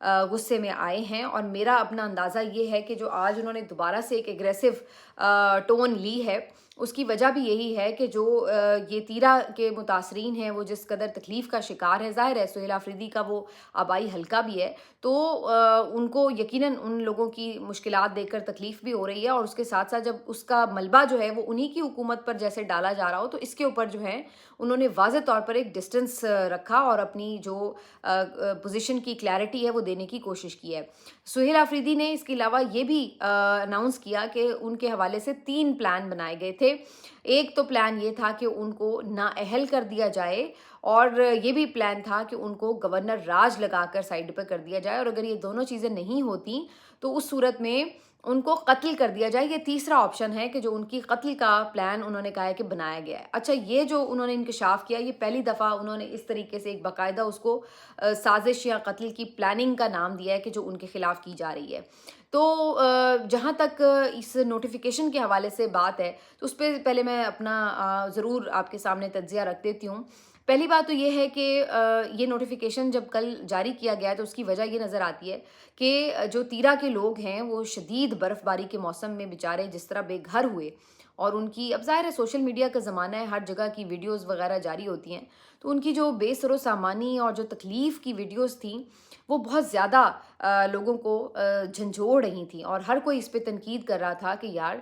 غصے میں آئے ہیں، اور میرا اپنا اندازہ یہ ہے کہ جو آج انہوں نے دوبارہ سے ایک ایگریسو ٹون لی ہے، اس کی وجہ بھی یہی ہے کہ جو یہ تیرا کے متاثرین ہیں وہ جس قدر تکلیف کا شکار ہے، ظاہر ہے سہیل آفریدی کا وہ آبائی حلقہ بھی ہے، تو ان کو یقیناً ان لوگوں کی مشکلات دیکھ کر تکلیف بھی ہو رہی ہے، اور اس کے ساتھ ساتھ جب اس کا ملبہ جو ہے وہ انہی کی حکومت پر جیسے ڈالا جا رہا ہو، تو اس کے اوپر جو ہے انہوں نے واضح طور پر ایک ڈسٹنس رکھا اور اپنی جو پوزیشن کی کلیئرٹی ہے وہ دینے کی کوشش کی ہے۔ سہیل آفریدی نے اس کے علاوہ یہ بھی اناؤنس کیا کہ ان کے حوالے سے 3 پلان بنائے گئے تھے۔ ایک تو پلان یہ تھا کہ ان کو نااہل کر دیا جائے، اور یہ بھی پلان تھا کہ ان کو گورنر راج لگا کر سائڈ پہ کر دیا جائے، اور اگر یہ دونوں چیزیں نہیں ہوتی تو اس صورت میں ان کو قتل کر دیا جائے۔ یہ تیسرا آپشن ہے کہ جو ان کی قتل کا پلان انہوں نے کہا ہے کہ بنایا گیا ہے۔ اچھا، یہ جو انہوں نے انکشاف کیا، یہ پہلی دفعہ انہوں نے اس طریقے سے ایک باقاعدہ اس کو سازش یا قتل کی پلاننگ کا نام دیا ہے کہ جو ان کے خلاف کی جا رہی ہے۔ تو جہاں تک اس نوٹیفیکیشن کے حوالے سے بات ہے تو اس پہ پہلے میں اپنا ضرور آپ کے سامنے تجزیہ رکھ دیتی ہوں۔ پہلی بات تو یہ ہے کہ یہ نوٹیفیکیشن جب کل جاری کیا گیا ہے تو اس کی وجہ یہ نظر آتی ہے کہ جو تیرا کے لوگ ہیں وہ شدید برف باری کے موسم میں بیچارے جس طرح بے گھر ہوئے، اور ان کی اب ظاہر ہے سوشل میڈیا کا زمانہ ہے، ہر جگہ کی ویڈیوز وغیرہ جاری ہوتی ہیں، تو ان کی جو بے سر و سامانی اور جو تکلیف کی ویڈیوز تھیں وہ بہت زیادہ لوگوں کو جھنجھوڑ رہی تھیں، اور ہر کوئی اس پہ تنقید کر رہا تھا کہ یار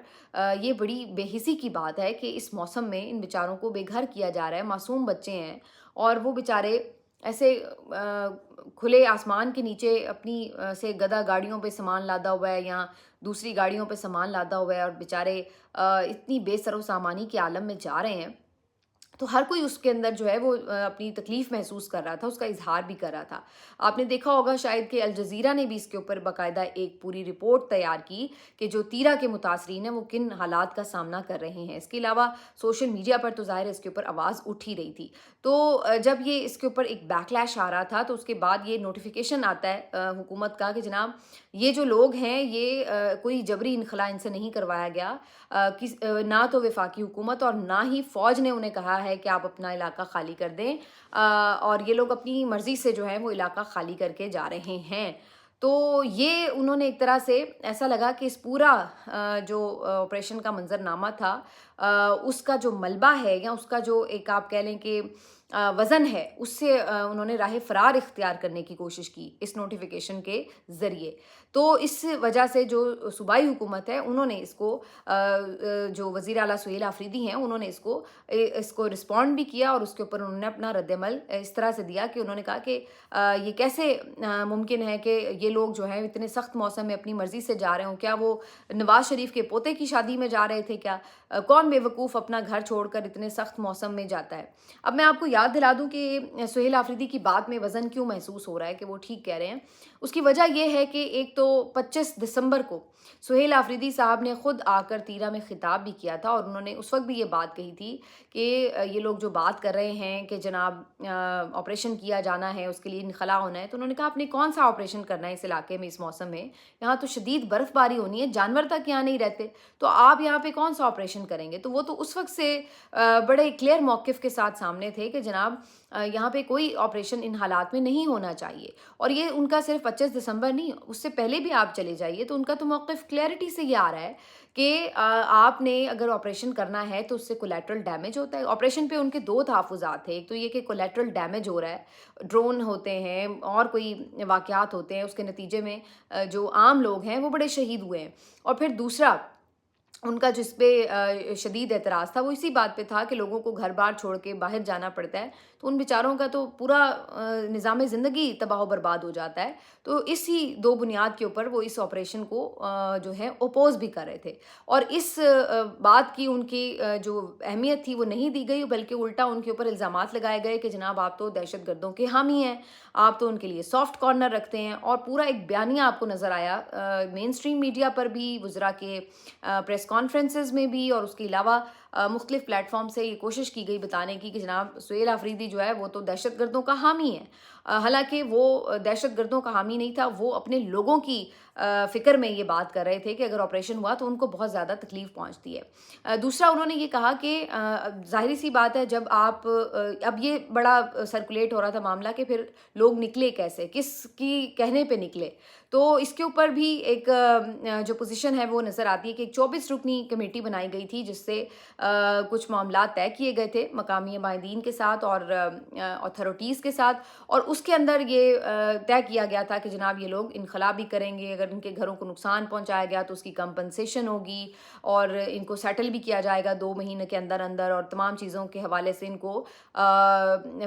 یہ بڑی بے حسی کی بات ہے کہ اس موسم میں ان بیچاروں کو بے گھر کیا جا رہا ہے، معصوم بچے ہیں، اور وہ بیچارے ایسے کھلے آسمان کے نیچے اپنی سے گدا گاڑیوں پہ سامان لادا ہوا ہے یا دوسری گاڑیوں پہ سامان لادا ہوا ہے، اور بیچارے اتنی بے سر و سامانی کے عالم میں جا رہے ہیں، تو ہر کوئی اس کے اندر جو ہے وہ اپنی تکلیف محسوس کر رہا تھا، اس کا اظہار بھی کر رہا تھا۔ آپ نے دیکھا ہوگا شاید کہ الجزیرہ نے بھی اس کے اوپر باقاعدہ ایک پوری رپورٹ تیار کی کہ جو تیرا کے متاثرین ہیں وہ کن حالات کا سامنا کر رہے ہیں۔ اس کے علاوہ سوشل میڈیا پر تو ظاہر ہے اس کے اوپر آواز اٹھ ہی رہی تھی، تو جب یہ اس کے اوپر ایک بیک لیش آ رہا تھا تو اس کے بعد یہ نوٹیفیکیشن آتا ہے حکومت کا کہ جناب یہ جو لوگ ہیں یہ کوئی جبری انخلا ان سے نہیں کروایا گیا، نہ تو وفاقی حکومت اور نہ ہی فوج نے انہیں کہا ہے کہ آپ اپنا علاقہ خالی کر دیں، اور یہ لوگ اپنی مرضی سے جو ہے وہ علاقہ خالی کر کے جا رہے ہیں۔ تو یہ انہوں نے ایک طرح سے ایسا لگا کہ اس پورا جو آپریشن کا منظرنامہ تھا اس کا جو ملبہ ہے یا اس کا جو ایک آپ کہہ لیں کہ وزن ہے، اس سے انہوں نے راہ فرار اختیار کرنے کی کوشش کی اس نوٹیفیکیشن کے ذریعے۔ تو اس وجہ سے جو صوبائی حکومت ہے انہوں نے اس کو جو وزیر اعلیٰ سہیل آفریدی ہیں انہوں نے اس کو رسپونڈ بھی کیا، اور اس کے اوپر انہوں نے اپنا رد عمل اس طرح سے دیا کہ انہوں نے کہا کہ یہ کیسے ممکن ہے کہ یہ لوگ جو ہیں اتنے سخت موسم میں اپنی مرضی سے جا رہے ہوں، کیا وہ نواز شریف کے پوتے کی شادی میں جا رہے تھے کیا؟ کون بے وقوف اپنا گھر چھوڑ کر اتنے سخت موسم میں جاتا ہے؟ اب میں آپ کو یاد دلا دوں کہ سہیل آفریدی کی بات میں وزن کیوں محسوس ہو رہا ہے کہ وہ ٹھیک کہہ رہے ہیں۔ اس کی وجہ یہ ہے کہ ایک تو 25 دسمبر کو سہیل آفریدی صاحب نے خود آ کر تیرا میں خطاب بھی کیا تھا، اور انہوں نے اس وقت بھی یہ بات کہی تھی کہ یہ لوگ جو بات کر رہے ہیں کہ جناب آپریشن کیا جانا ہے، اس کے لیے انخلا ہونا ہے، تو انہوں نے کہا آپ نے کون سا آپریشن کرنا ہے اس علاقے میں اس موسم میں؟ یہاں تو شدید برف باری ہونی ہے، جانور تک یہاں نہیں رہتے، تو آپ یہاں پہ کون سا آپریشن کریں گے؟ تو وہ تو اس وقت سے بڑے کلیئر موقف کے ساتھ سامنے تھے کہ جناب یہاں پہ کوئی آپریشن ان حالات میں نہیں ہونا چاہیے، اور یہ ان کا صرف 25 دسمبر نہیں، اس سے پہلے بھی آپ چلے جائیے تو ان کا تو موقف کلیئرٹی سے یہ آ رہا ہے کہ آپ نے اگر آپریشن کرنا ہے تو اس سے کولیٹرل ڈیمیج ہوتا ہے۔ آپریشن پہ ان کے 2 تحفظات تھے، ایک تو یہ کہ کولیٹرل ڈیمیج ہو رہا ہے، ڈرون ہوتے ہیں اور کوئی واقعات ہوتے ہیں، اس کے نتیجے میں جو عام لوگ ہیں وہ بڑے شہید ہوئے ہیں، اور پھر دوسرا ان کا جس پہ شدید اعتراض تھا وہ اسی بات پہ تھا کہ لوگوں کو گھر بار چھوڑ کے باہر جانا پڑتا ہے، تو ان بیچاروں کا تو پورا نظام زندگی تباہ و برباد ہو جاتا ہے۔ تو اسی 2 بنیاد کے اوپر وہ اس آپریشن کو جو ہے اوپوز بھی کر رہے تھے، اور اس بات کی ان کی جو اہمیت تھی وہ نہیں دی گئی، بلکہ الٹا ان کے اوپر الزامات لگائے گئے کہ جناب آپ تو دہشت گردوں کے حامی ہیں، آپ تو ان کے لیے سافٹ کارنر رکھتے ہیں، اور پورا ایک بیانیہ آپ کو نظر آیا مین سٹریم میڈیا پر بھی، وزراء کے پریس کانفرنسز میں بھی، اور اس کے علاوہ مختلف پلیٹ فارم سے یہ کوشش کی گئی بتانے کی کہ جناب سہیل آفریدی جو ہے وہ تو دہشت گردوں کا حامی ہے. حالانکہ وہ دہشت گردوں کا حامی نہیں تھا، وہ اپنے لوگوں کی فکر میں یہ بات کر رہے تھے کہ اگر آپریشن ہوا تو ان کو بہت زیادہ تکلیف پہنچتی ہے. دوسرا انہوں نے یہ کہا کہ ظاہری سی بات ہے جب آپ اب یہ بڑا سرکولیٹ ہو رہا تھا معاملہ کہ پھر لوگ نکلے کیسے، کس کی کہنے پہ نکلے، تو اس کے اوپر بھی ایک جو پوزیشن ہے وہ نظر آتی ہے کہ ایک 24 رکنی کمیٹی بنائی گئی تھی جس سے کچھ معاملات طے کیے گئے تھے مقامی مائندین کے ساتھ اور اتھارٹیز کے ساتھ، اور اس کے اندر یہ طے کیا گیا تھا کہ جناب یہ لوگ انخلا بھی کریں گے، اگر ان کے گھروں کو نقصان پہنچایا گیا تو اس کی کمپنسیشن ہوگی اور ان کو سیٹل بھی کیا جائے گا 2 مہینے کے اندر اندر، اور تمام چیزوں کے حوالے سے ان کو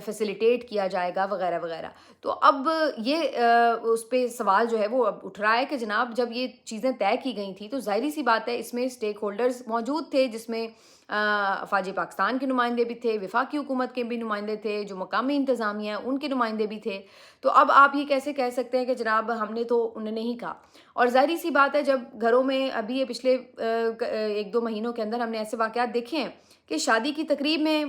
فیسیلیٹیٹ کیا جائے گا وغیرہ وغیرہ. تو اب یہ اس پہ سوال جو ہے وہ اب اٹھ رہا ہے کہ جناب جب یہ چیزیں طے کی گئی تھیں تو ظاہری سی بات ہے اس میں اسٹیک ہولڈرز موجود تھے، جس میں افواج پاکستان کے نمائندے بھی تھے، وفاقی حکومت کے بھی نمائندے تھے، جو مقامی انتظامیہ ہیں ان کے نمائندے بھی تھے. تو اب آپ یہ کیسے کہہ سکتے ہیں کہ جناب ہم نے تو انہیں نہیں کہا. اور ظاہری سی بات ہے جب گھروں میں ابھی یہ پچھلے 1-2 مہینوں کے اندر ہم نے ایسے واقعات دیکھے ہیں کہ شادی کی تقریب میں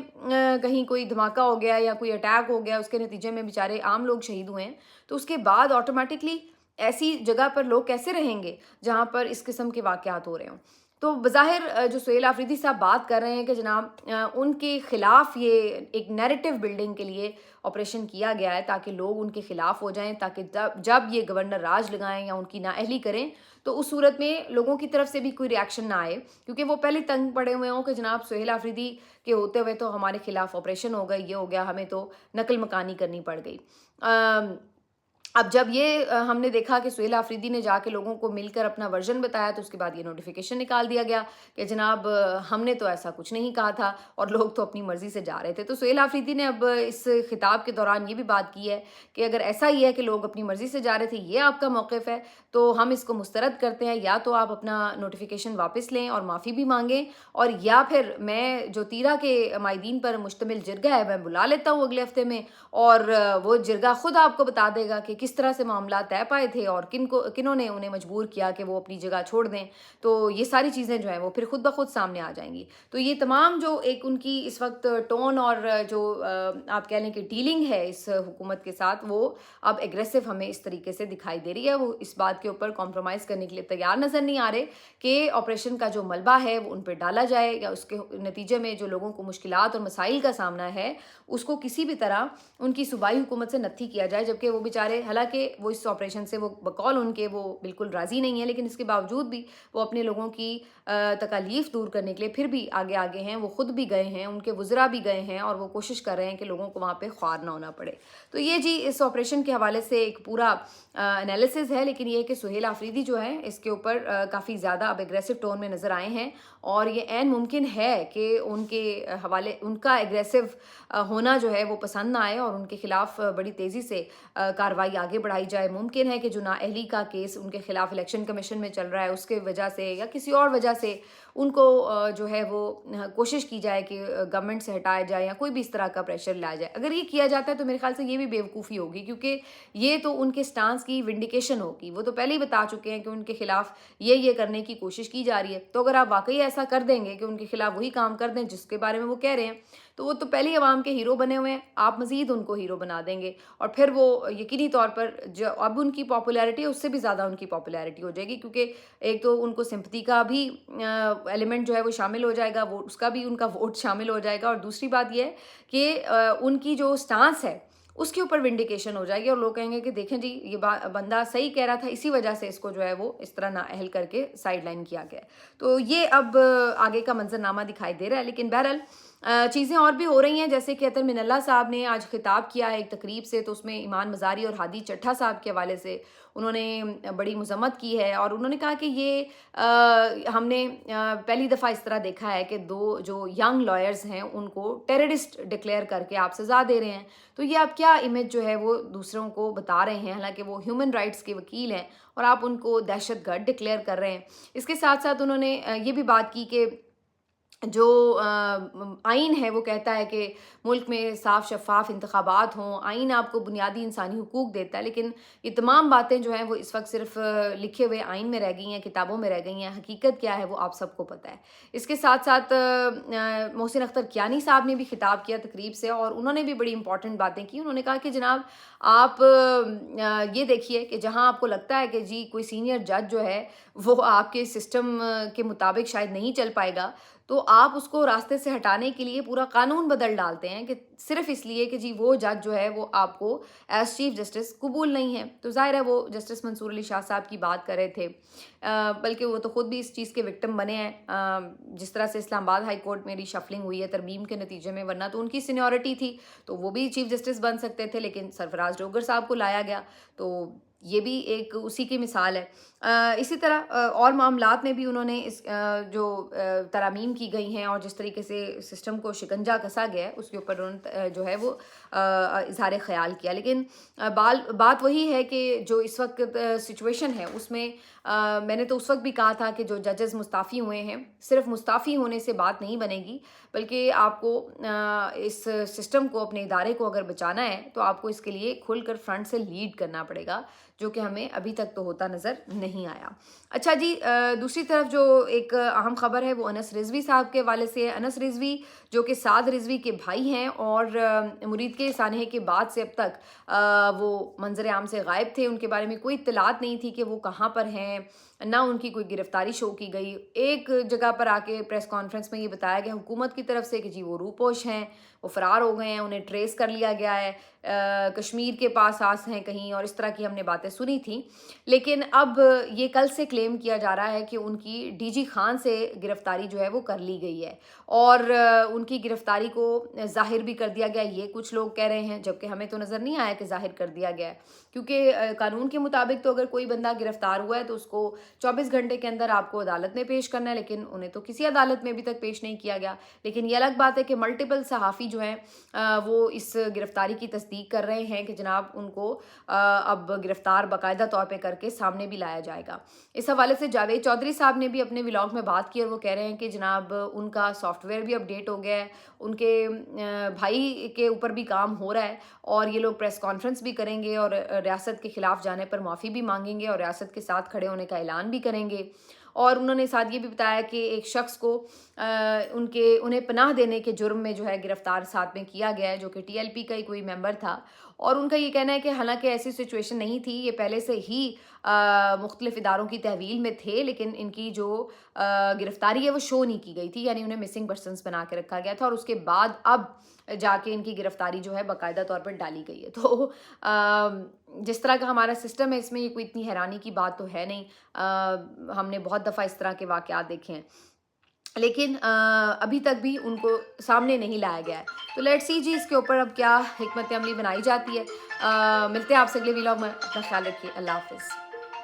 کہیں کوئی دھماکہ ہو گیا یا کوئی اٹیک ہو گیا، اس کے نتیجے میں بیچارے عام لوگ شہید ہوئے ہیں، تو اس کے بعد آٹومیٹکلی ایسی جگہ پر لوگ کیسے رہیں گے جہاں پر اس قسم کے واقعات ہو رہے ہوں. تو بظاہر جو سہیل آفریدی صاحب بات کر رہے ہیں کہ جناب ان کے خلاف یہ ایک نیریٹو بلڈنگ کے لیے آپریشن کیا گیا ہے تاکہ لوگ ان کے خلاف ہو جائیں، تاکہ جب یہ گورنر راج لگائیں یا ان کی نااہلی کریں تو اس صورت میں لوگوں کی طرف سے بھی کوئی ریاکشن نہ آئے، کیونکہ وہ پہلے تنگ پڑے ہوئے ہوں کہ جناب سہیل آفریدی کے ہوتے ہوئے تو ہمارے خلاف آپریشن ہو گیا، یہ ہو گیا، ہمیں تو نقل مکانی کرنی پڑ گئی. اب جب یہ ہم نے دیکھا کہ سہیل آفریدی نے جا کے لوگوں کو مل کر اپنا ورژن بتایا تو اس کے بعد یہ نوٹیفیکیشن نکال دیا گیا کہ جناب ہم نے تو ایسا کچھ نہیں کہا تھا اور لوگ تو اپنی مرضی سے جا رہے تھے. تو سہیل آفریدی نے اب اس خطاب کے دوران یہ بھی بات کی ہے کہ اگر ایسا ہی ہے کہ لوگ اپنی مرضی سے جا رہے تھے، یہ آپ کا موقف ہے، تو ہم اس کو مسترد کرتے ہیں، یا تو آپ اپنا نوٹیفیکیشن واپس لیں اور معافی بھی مانگیں، اور یا پھر میں جو تیرا کے مائدین پر مشتمل جرگہ ہے میں بلا لیتا ہوں اگلے ہفتے میں، اور وہ جرگہ خود آپ کو بتا دے گا کہ کس طرح سے معاملات طے پائے تھے اور کنہوں نے انہیں مجبور کیا کہ وہ اپنی جگہ چھوڑ دیں. تو یہ ساری چیزیں جو ہیں وہ پھر خود بخود سامنے آ جائیں گی. تو یہ تمام جو ایک ان کی اس وقت ٹون اور جو آپ کہہ لیں کہ ڈیلنگ ہے اس حکومت کے ساتھ، وہ اب ایگریسو ہمیں اس طریقے سے دکھائی دے رہی ہے. وہ اس بات کے اوپر کمپرومائز کرنے کے لیے تیار نظر نہیں آ رہے کہ آپریشن کا جو ملبہ ہے وہ ان پہ ڈالا جائے، یا اس کے نتیجے میں جو لوگوں کو مشکلات اور مسائل کا سامنا ہے اس کو کسی بھی طرح ان کی صوبائی حکومت سے نتھی کیا جائے. جبکہ وہ بیچارے، حالانکہ وہ اس آپریشن سے وہ بقول ان کے وہ بالکل راضی نہیں ہے، لیکن اس کے باوجود بھی وہ اپنے لوگوں کی تکالیف دور کرنے کے لیے پھر بھی آگے ہیں. وہ خود بھی گئے ہیں، ان کے وزراء بھی گئے ہیں، اور وہ کوشش کر رہے ہیں کہ لوگوں کو وہاں پہ خوار نہ ہونا پڑے. تو یہ جی اس آپریشن کے حوالے سے ایک پورا انالیسز ہے. لیکن یہ کہ سہیل آفریدی جو ہے اس کے اوپر کافی زیادہ اب ایگریسو ٹون میں نظر آئے ہیں، اور یہ عین ممکن ہے کہ ان کے حوالے ان کا ایگریسو ہونا جو ہے وہ پسند نہ آئے اور ان کے خلاف بڑی تیزی سے کارروائی آگے بڑھائی جائے. ممکن ہے کہ جو نااہلی کا کیس ان کے خلاف الیکشن کمیشن میں چل رہا ہے اس کے وجہ سے یا کسی اور وجہ سے ان کو جو ہے وہ کوشش کی جائے کہ گورنمنٹ سے ہٹایا جائے یا کوئی بھی اس طرح کا پریشر لایا جائے. اگر یہ کیا جاتا ہے تو میرے خیال سے یہ بھی بیوقوفی ہوگی، کیونکہ یہ تو ان کے سٹانس کی ونڈیکیشن ہوگی. وہ تو پہلے ہی بتا چکے ہیں کہ ان کے خلاف یہ کرنے کی کوشش کی جا رہی ہے. تو اگر آپ واقعی ایسا کر دیں گے کہ ان کے خلاف وہی کام کر دیں جس کے بارے میں وہ کہہ رہے ہیں، تو وہ تو پہلے ہی عوام کے ہیرو بنے ہوئے ہیں، آپ مزید ان کو ہیرو بنا دیں گے، اور پھر وہ یقینی طور پر جو اب ان کی پاپولیرٹی ہے اس سے بھی زیادہ ان کی پاپولیرٹی ہو جائے گی. کیونکہ ایک تو ان کو سمپتھی کا بھی ایلیمنٹ جو ہے وہ شامل ہو جائے گا، وہ اس کا بھی ان کا ووٹ شامل ہو جائے گا، اور دوسری بات یہ ہے کہ ان کی جو سٹانس ہے اس کے اوپر ونڈیکیشن ہو جائے گی، اور لوگ کہیں گے کہ دیکھیں جی یہ بندہ صحیح کہہ رہا تھا، اسی وجہ سے اس کو جو ہے وہ اس طرح نااہل کر کے سائیڈ لائن کیا گیا. تو یہ اب آگے کا منظرنامہ دکھائی دے رہا ہے. لیکن بہرحال چیزیں اور بھی ہو رہی ہیں، جیسے کہ عطر من اللہ صاحب نے آج خطاب کیا ہے ایک تقریب سے، تو اس میں ایمان مزاری اور ہادی چٹھا صاحب کے حوالے سے انہوں نے بڑی مذمت کی ہے، اور انہوں نے کہا کہ یہ ہم نے پہلی دفعہ اس طرح دیکھا ہے کہ 2 جو ینگ لائرز ہیں ان کو ٹیررسٹ ڈکلیئر کر کے آپ سزا دے رہے ہیں. تو یہ آپ کیا امیج جو ہے وہ دوسروں کو بتا رہے ہیں، حالانکہ وہ ہیومن رائٹس کے وکیل ہیں، اور آپ ان کو دہشت گرد ڈکلیئر کر رہے ہیں. اس کے ساتھ ساتھ انہوں نے یہ بھی بات کی کہ جو آئین ہے وہ کہتا ہے کہ ملک میں صاف شفاف انتخابات ہوں، آئین آپ کو بنیادی انسانی حقوق دیتا ہے، لیکن یہ تمام باتیں جو ہیں وہ اس وقت صرف لکھے ہوئے آئین میں رہ گئی ہیں، کتابوں میں رہ گئی ہیں۔ حقیقت کیا ہے وہ آپ سب کو پتہ ہے۔ اس کے ساتھ ساتھ محسن اختر کیانی صاحب نے بھی خطاب کیا تقریب سے، اور انہوں نے بھی بڑی امپورٹنٹ باتیں کی۔ انہوں نے کہا کہ جناب آپ یہ دیکھیے کہ جہاں آپ کو لگتا ہے کہ جی کوئی سینئر جج جو ہے وہ آپ کے سسٹم کے مطابق شاید نہیں چل پائے گا، تو آپ اس کو راستے سے ہٹانے کے لیے پورا قانون بدل ڈالتے ہیں کہ صرف اس لیے کہ جی وہ جج جو ہے وہ آپ کو ایز چیف جسٹس قبول نہیں ہے۔ تو ظاہر ہے وہ جسٹس منصور علی شاہ صاحب کی بات کر رہے تھے، بلکہ وہ تو خود بھی اس چیز کے وکٹم بنے ہیں، جس طرح سے اسلام آباد ہائی کورٹ میں ری شفلنگ ہوئی ہے ترمیم کے نتیجے میں، ورنہ تو ان کی سینیورٹی تھی تو وہ بھی چیف جسٹس بن سکتے تھے، لیکن سرفراز ڈوگر صاحب کو لایا گیا، تو یہ بھی ایک اسی کی مثال ہے۔ اسی طرح اور معاملات میں بھی انہوں نے اس جو ترامیم کی گئی ہیں اور جس طریقے سے سسٹم کو شکنجا کسا گیا ہے اس کے اوپر انہوں نے جو ہے وہ اظہار خیال کیا، لیکن بات وہی ہے کہ جو اس وقت سچویشن ہے اس میں میں نے تو اس وقت بھی کہا تھا کہ جو ججز مستعفی ہوئے ہیں، صرف مستعفی ہونے سے بات نہیں بنے گی، بلکہ آپ کو اس سسٹم کو، اپنے ادارے کو اگر بچانا ہے تو آپ کو اس کے لیے کھل کر فرنٹ سے لیڈ کرنا پڑے گا، جو کہ ہمیں ابھی تک تو ہوتا نظر نہیں آیا۔ اچھا جی، دوسری طرف جو ایک اہم خبر ہے وہ انس رضوی صاحب کے حوالے سے ہے۔ انس رضوی جو کہ سعد رضوی کے بھائی ہیں اور مرید کے سانحے کے بعد سے اب تک وہ منظر عام سے غائب تھے، ان کے بارے میں کوئی اطلاعات نہیں تھی کہ وہ کہاں پر ہیں، نہ ان کی کوئی گرفتاری شو کی گئی۔ ایک جگہ پر آ کے پریس کانفرنس میں یہ بتایا گیا حکومت کی طرف سے کہ جی وہ روپوش ہیں، وہ فرار ہو گئے ہیں، انہیں ٹریس کر لیا گیا ہے، کشمیر کے پاس آس ہیں کہیں، اور اس طرح کی ہم نے باتیں سنی تھیں۔ لیکن اب یہ کل سے کلیم کیا جا رہا ہے کہ ان کی ڈی جی خان سے گرفتاری جو ہے وہ کر لی گئی ہے، اور ان کی گرفتاری کو ظاہر بھی کر دیا گیا، یہ کچھ لوگ کہہ رہے ہیں، جبکہ ہمیں تو نظر نہیں آیا کہ ظاہر کر دیا گیا ہے، کیونکہ قانون کے مطابق تو اگر کوئی بندہ گرفتار ہوا ہے تو اس کو 24 گھنٹے کے اندر آپ کو عدالت میں پیش کرنا ہے، لیکن انہیں تو کسی عدالت میں ابھی تک پیش نہیں کیا گیا۔ لیکن یہ الگ بات ہے کہ ملٹیپل صحافی جو ہیں وہ اس گرفتاری کی تصدیق کر رہے ہیں کہ جناب ان کو اب گرفتار باقاعدہ طور پہ کر کے سامنے بھی لایا جائے گا۔ اس حوالے سے جاوید چودھری صاحب نے بھی اپنے ولاگ میں بات کی، اور وہ کہہ رہے ہیں کہ جناب ان کا سافٹ ویئر بھی اپڈیٹ ہو گیا ہے، ان کے بھائی کے اوپر بھی کام ہو رہا ہے، اور یہ لوگ پریس کانفرنس بھی کریں گے اور ریاست کے خلاف جانے پر معافی بھی مانگیں گے اور ریاست کے ساتھ کھڑے ہونے کا اعلان بھی کریں گے۔ اور انہوں نے ساتھ یہ بھی بتایا کہ ایک شخص کو انہیں پناہ دینے کے جرم میں جو ہے گرفتار ساتھ میں کیا گیا ہے، جو کہ ٹی ایل پی کا ہی کوئی ممبر تھا، اور ان کا یہ کہنا ہے کہ حالانکہ ایسی سچویشن نہیں تھی، یہ پہلے سے ہی مختلف اداروں کی تحویل میں تھے، لیکن ان کی جو گرفتاری ہے وہ شو نہیں کی گئی تھی، یعنی انہیں مسنگ پرسنس بنا کے رکھا گیا تھا، اور اس کے بعد اب جا کے ان کی گرفتاری جو ہے باقاعدہ طور پر ڈالی گئی ہے۔ تو جس طرح کا ہمارا سسٹم ہے اس میں یہ کوئی اتنی حیرانی کی بات تو ہے نہیں، ہم نے بہت دفعہ اس طرح کے واقعات دیکھے ہیں، لیکن ابھی تک بھی ان کو سامنے نہیں لایا گیا ہے۔ تو لیٹس سی جی اس کے اوپر اب کیا حکمت عملی بنائی جاتی ہے۔ ملتے ہیں آپ سے اگلے ویلاگ میں، اپنا خیال رکھیے، اللہ حافظ۔